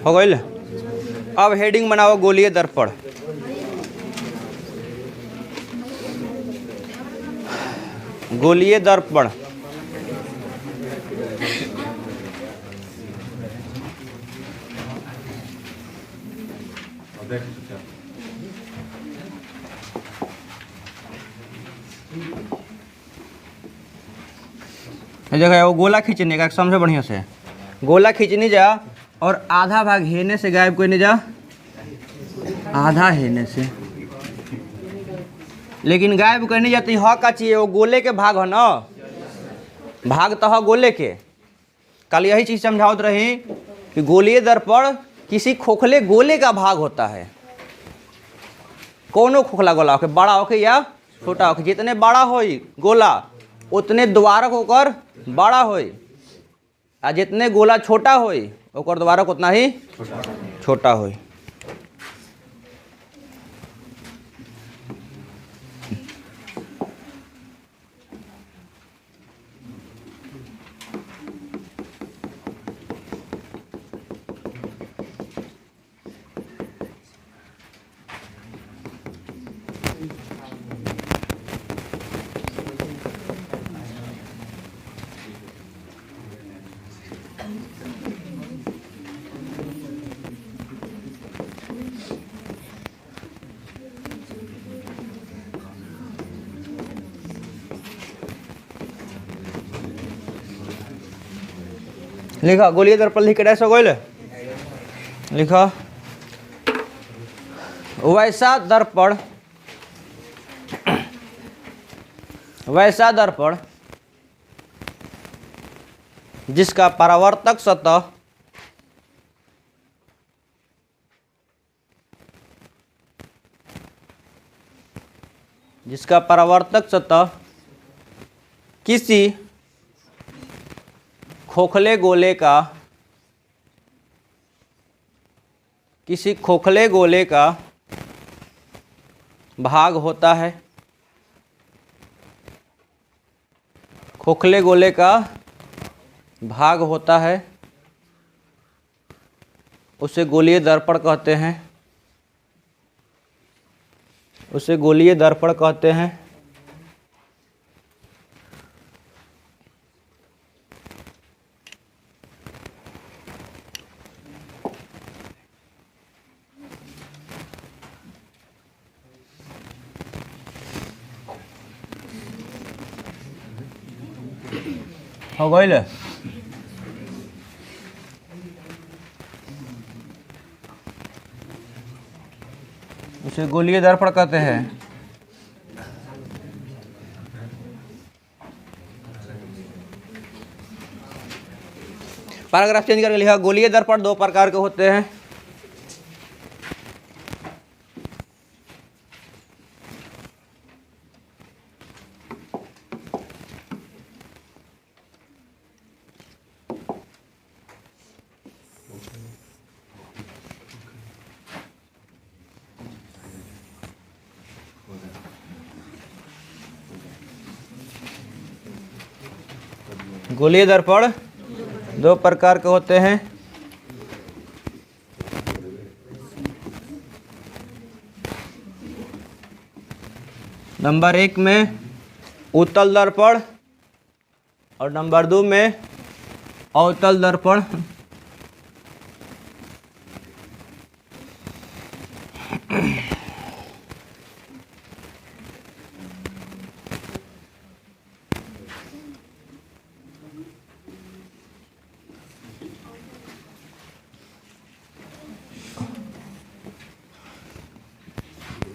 हो गई। अब हेडिंग बनाओ गोलीय दर्पण। गोलीय दर्पण देखो वो गोला खींचने का समझो बढ़िया से। गोला खींचने जा और आधा भाग हेने से गायब करने जा, आधा हेने से, लेकिन गायब करने जाती ह का चाहिए वो गोले के भाग है ना, भाग तो है गोले के। कल यही चीज समझावत रही कि गोलीय दर्पण किसी खोखले गोले का भाग होता है। कोनो खोखला गोला होके, बड़ा होके या छोटा होके, जितने बड़ा होई गोला उतने द्वारक होकर बड़ा होई, आ जितने गोला छोटा होई ओकर द्वारक उतना ही छोटा होई। लिखा गोलीय दर्पण लिख के डैश हो गई। लिखा वैसा दर्पण, वैसा दर्पण जिसका परावर्तक सतह किसी खोखले गोले का भाग होता है, खोखले गोले का भाग होता है, उसे गोलीय दर्पण कहते हैं, उसे गोलीय दर्पण कहते हैं। हो गई। उसे गोलीय दर्पण कहते हैं। पैराग्राफ चेंज करके लिखा गोलीय दर्पण दो प्रकार के होते हैं। गोलीय दर्पण दो प्रकार के होते हैं। नंबर 1 में उत्तल दर्पण और नंबर 2 में अवतल दर्पण।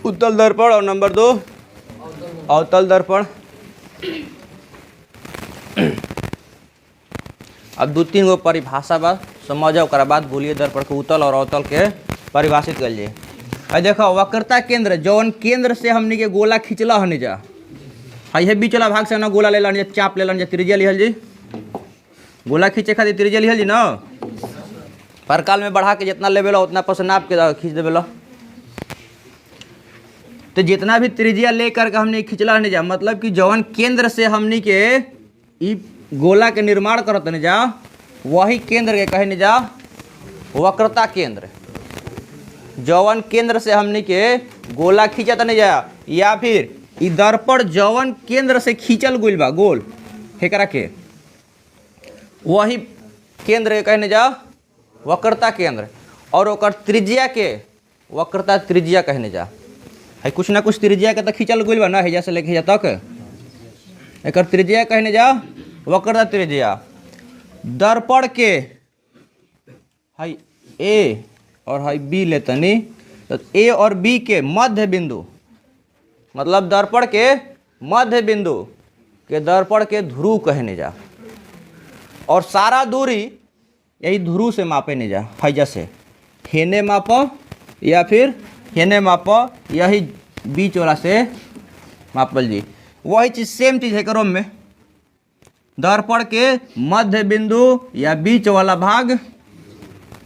उत्तल दर्पण और नंबर 2 अवतल दर्पण। अब 2-3 गो परिभाषा बा समझो, ओकरा बाद गोलीय दर्पण के उत्तल और अवतल के परिभाषित कर लिए। अब देखो वक्रता केंद्र, जौन केंद्र से हमने के गोला खिंचला हने जा, है बीच वाला भाग से ना गोला ले लन जा, चाप ले लन जा, त्रिज्या लिहल जी। गोला खींचे खातिर त्रिज्या लिहल जी ना, परकाल में बढ़ा के जितना लेवल उतना पर नाप के खींच देवे। तो जितना भी त्रिज्या लेकर के हमने खिंचला नहीं जा, मतलब कि जौन केंद्र से हमने के ई गोला के निर्माण करत नहीं जा, वही केंद्र के कहे नहीं जा वक्रता केंद्र, जौवन केंद्र से हमने के गोला खींचा नहीं जाया, या फिर इ दर्पण जौवन केंद्र से खींचल गइल बा गोल हेकरा के, वही केंद्र के कहने जा वक्रता केंद्र। और ओकर त्रिज्या के वक्रता त्रिज्या कहने जा। है कुछ ना कुछ त्रिज्या के तो खींचल गइल बा ना, हेजा से लेके हेजा तक, एकर त्रिज्या कहने जा वक्रता त्रिज्या। दर्पण के है ए और है बी लेतनी, तो ए और बी के मध्य बिंदु, मतलब दर्पण के मध्य बिंदु के दर्पण के ध्रुव कहने जा। और सारा दूरी यही ध्रुव से मापे नहीं जा, है जैसे हेने माप या फिर हेने माप, यही बीच वाला से मापल जी। वही चीज सेम चीज है करो में, दर्पण के मध्य बिंदु या बीच वाला भाग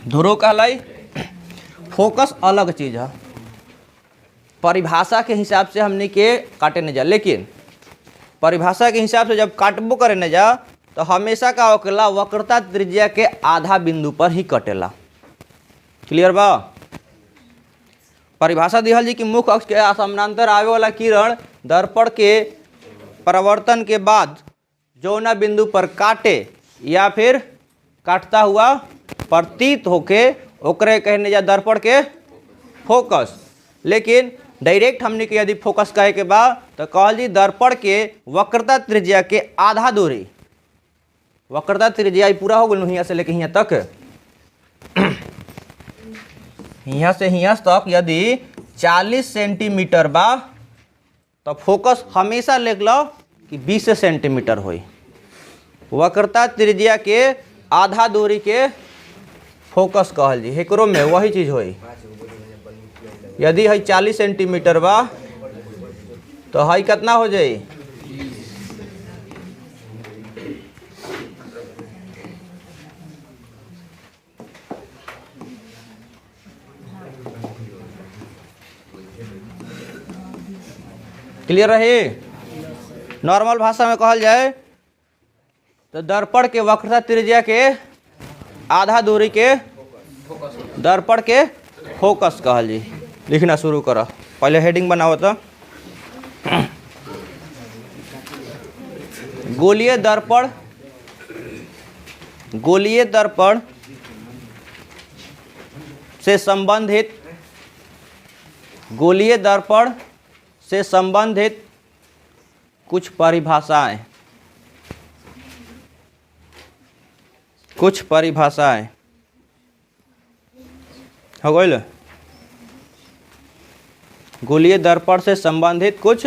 ध्रुव कहलाई। फोकस अलग चीज है, परिभाषा के हिसाब से हमने के काटे नहीं जा, लेकिन परिभाषा के हिसाब से जब काटबो करे नहीं जा तो हमेशा का होकेला वक्रता त्रिज्या के आधा बिंदु पर ही कटेला। क्लियर बा? परिभाषा दिहल जी कि मुख्य अक्ष के समानांतर आवे वाला किरण दर्पण के परावर्तन के बाद जौना बिंदु पर काटे या फिर काटता हुआ प्रतीत होके ओकरे कहने जा दर्पण के फोकस। लेकिन डायरेक्ट हमने के यदि फोकस कहे के बा तो कहल जी दर्पण के वक्रता त्रिज्या के आधा दूरी, वक्रता त्रिज्या पूरा हो गई यहाँ से लेके यहाँ तक, यहाँ से यहाँ तक यदि 40 सेंटीमीटर बा तो फोकस हमेशा लिख लो कि 20 सेंटीमीटर होई। वक्रता त्रिज्या के आधा दूरी के फोकस कहल जी, हेकरो में वही चीज होई। यदि है 40 सेंटीमीटर बा तो है कितना हो जाई, क्लियर रहे? नॉर्मल भाषा में कहल जाए तो दर्पण के वक्रता त्रिज्या के आधा दूरी के दर्पण के फोकस कहल जी। लिखना शुरू करो, पहले हेडिंग बनाओ तो। गोलीय दर्पण, गोलीय दर्पण से संबंधित, गोलीय दर्पण से संबंधित कुछ परिभाषाएं, कुछ परिभाषाएं हो गई। गोलीय दर्पण से संबंधित कुछ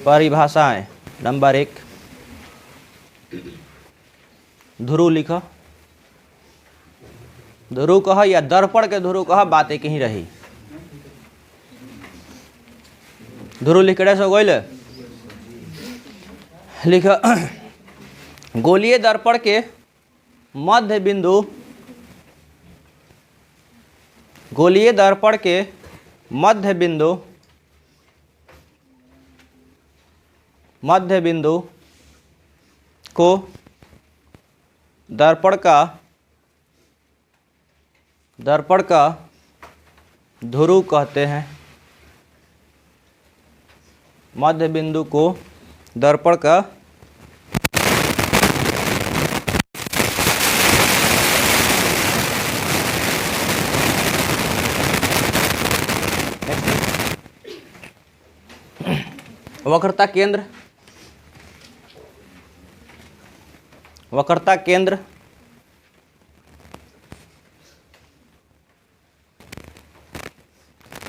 परिभाषाएं। नंबर 1 ध्रुव लिखो, ध्रुव कह या दर्पण के ध्रुव कह, बात एक ही रही। ध्रुव लिख रहे सो गई लिख, गोलीय दर्पण के मध्य बिंदु, गोलीय दर्पण के मध्य बिंदु, मध्य बिंदु को दर्पण का ध्रुव कहते हैं। मध्य बिंदु को दर्पण का वक्रता केंद्र, वक्रता केंद्र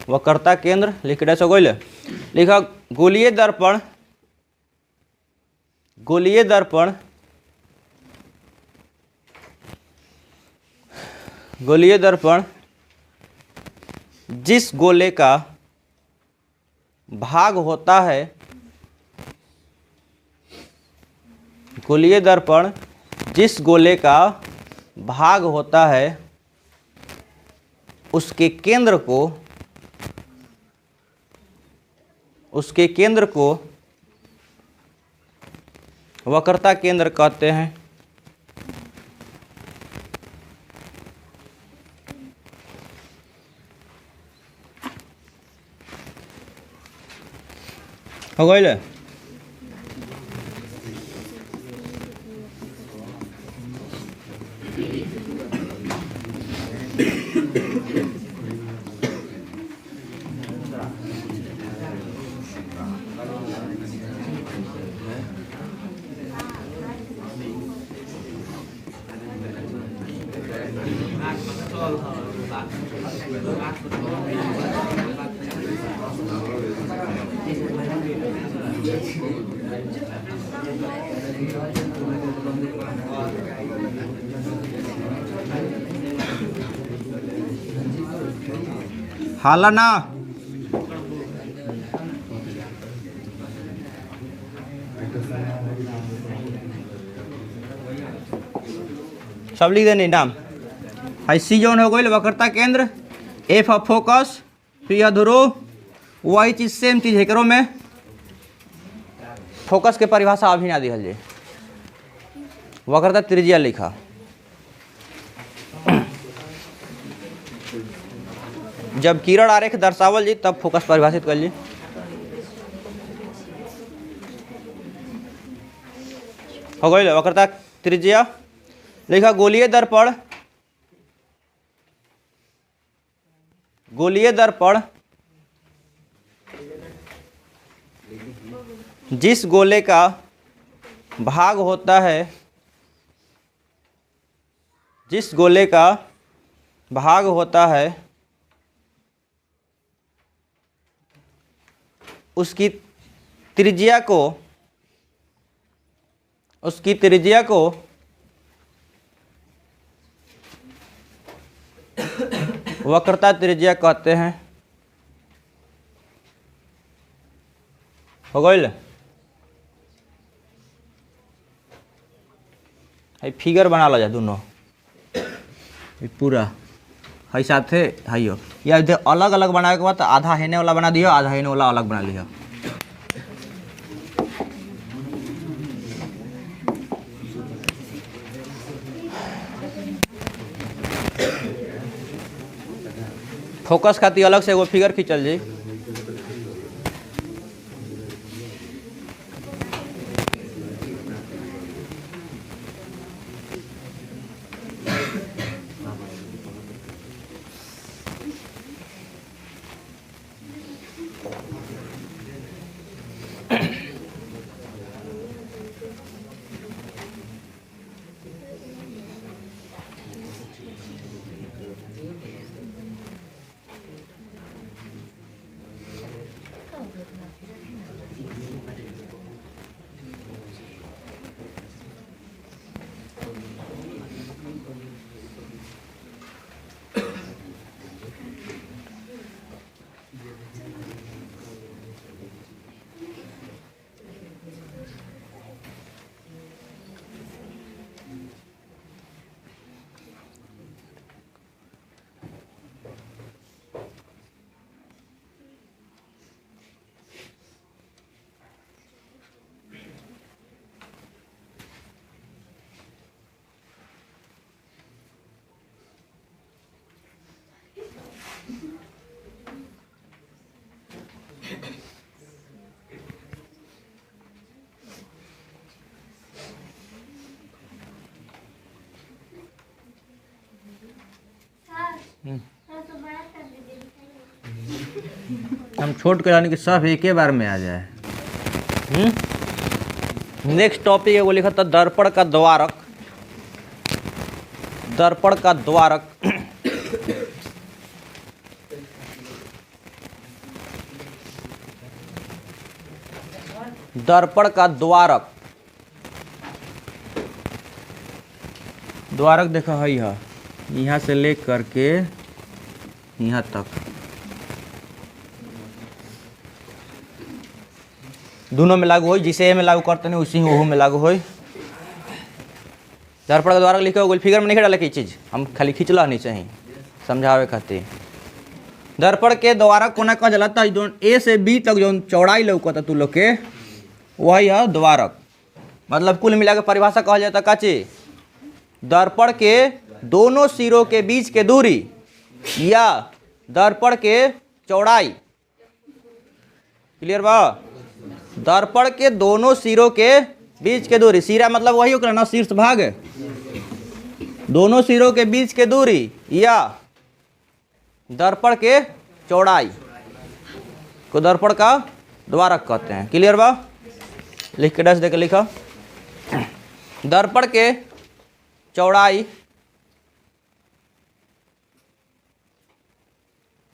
वक्रता केंद्र लिख रहे सो गोले लिखा। गोलीय दर्पण, गोलीय दर्पण, गोलीय दर्पण जिस गोले का भाग होता है, गोलीय दर्पण जिस गोले का भाग होता है उसके केंद्र को, उसके केंद्र को वक्रता केंद्र कहते हैं। हो गई। हाला ना सब लिख देनी नाम। हाई सी जोन हो गई वक्रता केंद्र, एफ ऑफ फोकस, फिर यह ध्रुव, वही चीज सेम चीज है करो में फोकस के परिभाषा अभी ना दिहल जे वक्रता त्रिज्या लिखा। जब किरण आरेख दर्शावल जी तब फोकस परिभाषित कर ली। हो गई वक्रता त्रिज्या लिखा। गोलीय दर्पण, गोलीय दर्पण जिस गोले का भाग होता है, जिस गोले का भाग होता है उसकी त्रिज्या को, उसकी त्रिज्या को वक्रता त्रिज्या कहते हैं। हो गई। फिगर बना लो जा दोनों पूरा है साथ है हो या अलग अलग बनाए के बाद आधा हेने वाला बना दियो, आधा हेने वाला अलग बना लियो। फोकस खातिर अलग से एगो फिगर खींचल जी। हम छोट कराने के सब एक ही बार में आ जाए। नेक्स्ट टॉपिक है वो लिखा था दर्पण का द्वारक। दर्पण का द्वारक दर्पण का द्वारक, द्वारक देखा है यहाँ से ले करके यहाँ तक दोनों में लागू हो, जिसे ए में लागू करते नहीं उसी ओहू में लागू हो। दर्पण का द्वारक लिखे हो फिगर में नहीं डाले की चीज़ हम खाली खींचला नहीं चाहिए समझावे खातिर। दर्पण के द्वारक कोना कहा जलाता है जो ए से बी तक जो चौड़ाई लौकता तू लोग के वही है द्वारक। मतलब कुल मिला के परिभाषा कहा जाता का चीज दर्पण के दोनों सिरों के बीच के दूरी या दर्पण के चौड़ाई। क्लियर बा? दर्पण के दोनों सिरों के बीच के दूरी, सिरा मतलब वही होगा ना, शीर्ष भाग, दोनों सिरों के बीच के दूरी या दर्पण के चौड़ाई को दर्पण का द्वारक कहते हैं। क्लियर बा? लिख के डैश देके लिखा। दर्पण के चौड़ाई,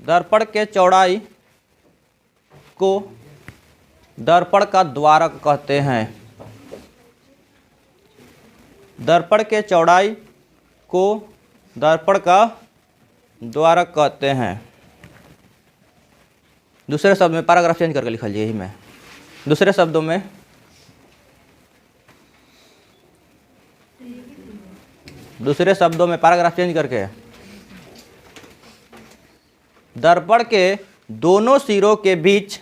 दर्पण के चौड़ाई को दर्पण का द्वारक कहते हैं। दर्पण के चौड़ाई को दर्पण का द्वारक कहते हैं। दूसरे शब्द में पैराग्राफ चेंज करके लिखा यही में, दूसरे शब्दों में पैराग्राफ चेंज करके दर्पण के दोनों सिरों के बीच,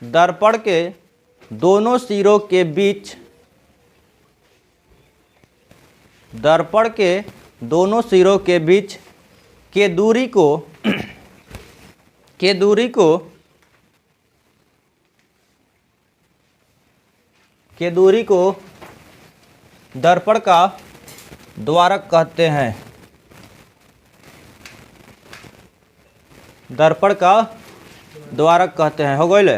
दर्पण के दोनों सिरों के बीच, दर्पण के दोनों सिरों के बीच के दूरी को दर्पण का द्वारक कहते हैं। दर्पण का द्वारक कहते हैं। हो गइल?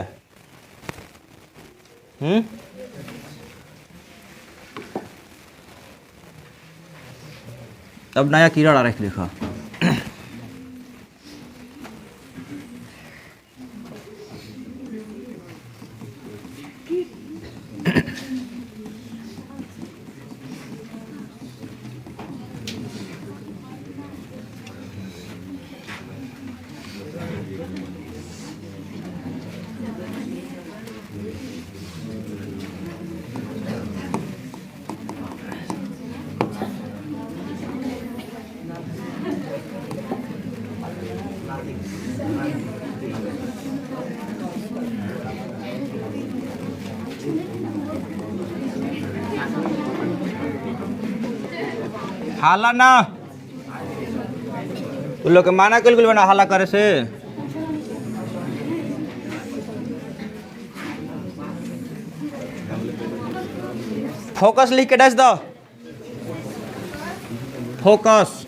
अब नया कीड़ा रख लिखा। हाला ना तुम लोग के माना कल बना हाला करे से। फोकस लिख के डैश दो। फोकस।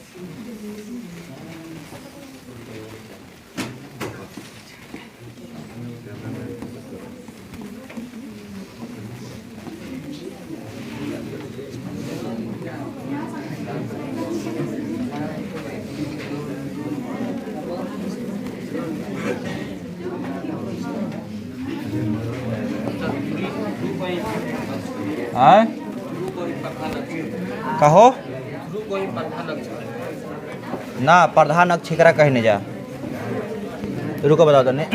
कहो ना प्रधान अक्षिकरा कहीं नहीं जा। रुको बताओ तो नहीं।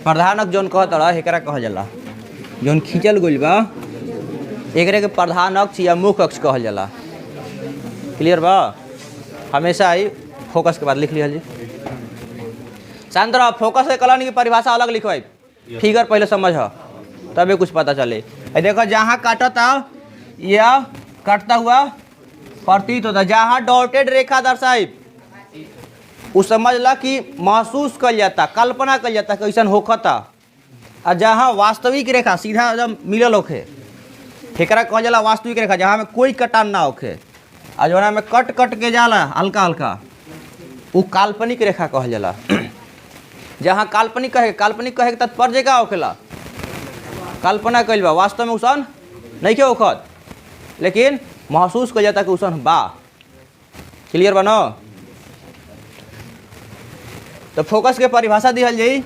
प्रधानक जौन कहता एकरा कहल जाला, जौन खींचल गइल बा एकरे के प्रधान अक्ष या मुख्य अक्ष कहल जाला। क्लियर बा? हमेशा ही फोकस के बाद लिख लिया जी। शांत रहो। फोकस के कलन की परिभाषा अलग लिखवाई, फिगर पहले समझ तबे कुछ पता चले। देखो जहाँ काटता या कटता हुआ प्रतीत होता, जहाँ डॉटेड रेखा दर्शाई उ समझला कि महसूस कल जाता, कल्पना कल जाता कैसन होखता। और जहाँ वास्तविक रेखा सीधा एकदम मिलल होखे एकरा कहल जाला वास्तविक रेखा, जहाँ में कोई कटान ना होखे। और जो में कट कट के जाला हल्का हल्का वो काल्पनिक रेखा कहल जाला। जहाँ काल्पनिक कहे के तात्पर्य का होखेला कल्पना कइल बा, वास्तव में उसन नहीं के होखत, लेकिन महसूस कइल जाता कि उसन बा। क्लियर बा न? तो फोकस के परिभाषा दिहल जाई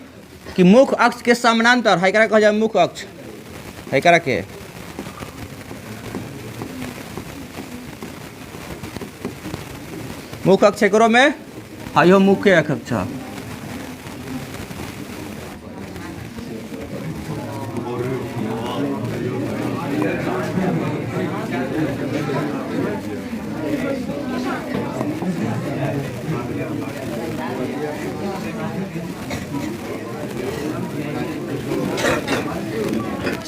कि मुख्य अक्ष के समानांतर है करा कह जाए मुख्य अक्ष है करा के मुख्य अक्ष एकरो में आयो मुख्य अक्ष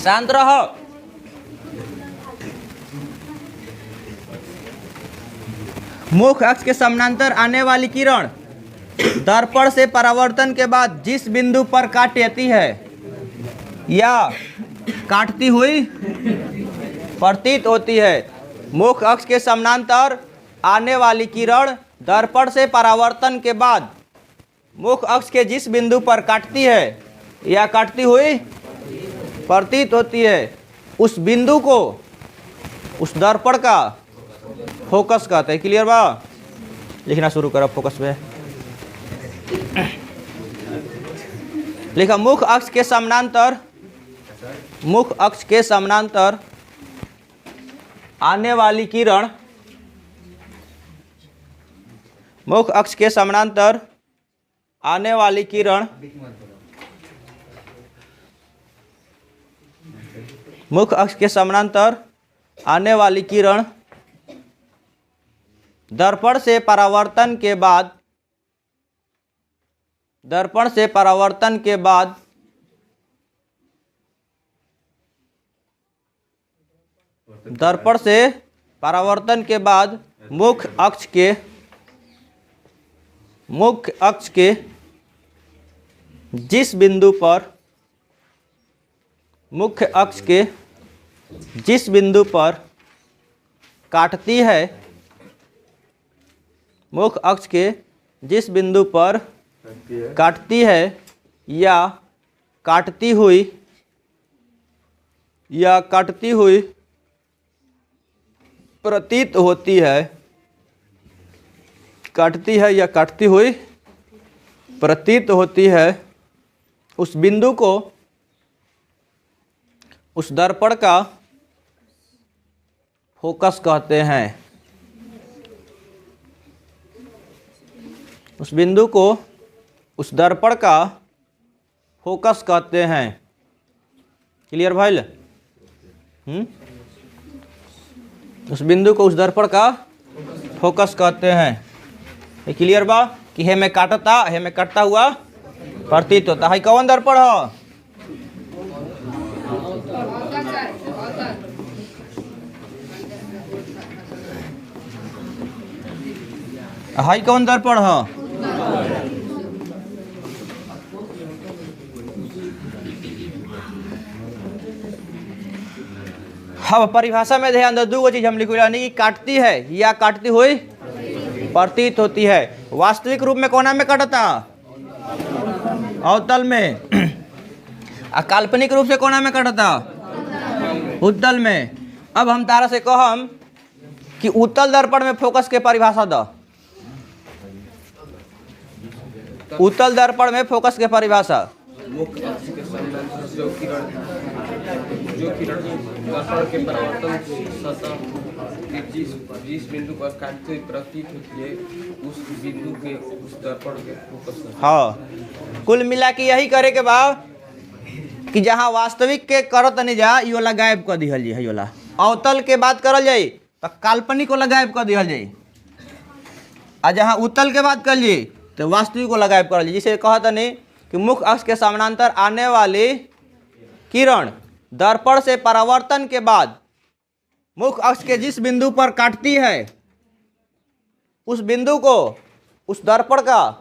शांत रहो। मुख्य अक्ष के समानांतर आने वाली किरण दर्पण से परावर्तन के बाद जिस बिंदु पर काटती है या काटती हुई प्रतीत होती है। मुख्य अक्ष के समानांतर आने वाली किरण दर्पण से परावर्तन के बाद मुख्य अक्ष के जिस बिंदु पर काटती है या काटती हुई प्रतीत होती है उस बिंदु को उस दर्पण का फोकस कहते हैं। क्लियर बा? लिखना शुरू करो फोकस पे। लिखा मुख्य अक्ष के समानांतर आने वाली किरण मुख्य अक्ष के समानांतर आने वाली किरण मुख्य अक्ष के समानांतर आने वाली किरण दर्पण से परावर्तन के बाद मुख्य अक्ष के जिस बिंदु पर काटती है मुख्य अक्ष के जिस बिंदु पर काटती है या काटती हुई प्रतीत होती है उस बिंदु को उस दर्पण का फोकस कहते हैं। उस बिंदु को उस दर्पण का फोकस कहते हैं। क्लियर भाई? उस बिंदु को उस दर्पण का फोकस कहते हैं। ये क्लियर बा कि हे में काटता हुआ प्रतीत होता है। कौन दर्पण हो? हाई कौन दर्पण हो? अब परिभाषा में ध्यान दो, दो चीज हम लिखो यानी कि काटती है या काटती हुई प्रतीत होती है। वास्तविक रूप में कोना में कटता? अवतल में। काल्पनिक रूप से कोना में कटता? उत्तल में। अब हम तारा से कहम कि उत्तल दर्पण में फोकस के परिभाषा दो। उत्तल दर्पण में फोकस के परिभाषा मुख्य अक्ष के समानांतर जो किरण दर्पण के परावर्तन सतह के जिस बिंदु पर काटती हुई प्रतीत होती है उस बिंदु के उस दर्पण के फोकस। हाँ, कुल मिला के यही करे के बाद कि जहाँ वास्तविक के करत नहीं जा ये वाला गायब कर दिहल जी। वाला अवतल के बात करल जाई तो काल्पनिक वाला गायब कर दिहल जाई, और जहाँ उत्तल के बात कर ली तो वास्तविक को गायब कर ली। जिसे कहता नहीं कि मुख्य अक्ष के समानांतर आने वाली किरण दर्पण से परावर्तन के बाद मुख्य अक्ष के जिस बिंदु पर काटती है उस बिंदु को उस दर्पण का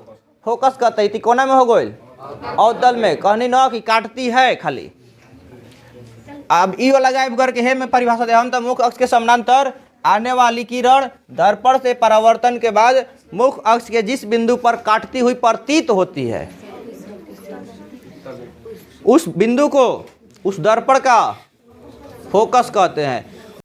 फोकस करते ही कोना में हो गई अवतल में। कहनी न कि काटती है खाली। अब ई वाला गायब करके है में परिभाषा दे हम तो मुख्य अक्ष के समानांतर आने वाली किरण दर्पण से परावर्तन के बाद मुख्य अक्ष के जिस बिंदु पर काटती हुई प्रतीत होती है उस बिंदु को उस दर्पण का फोकस कहते हैं।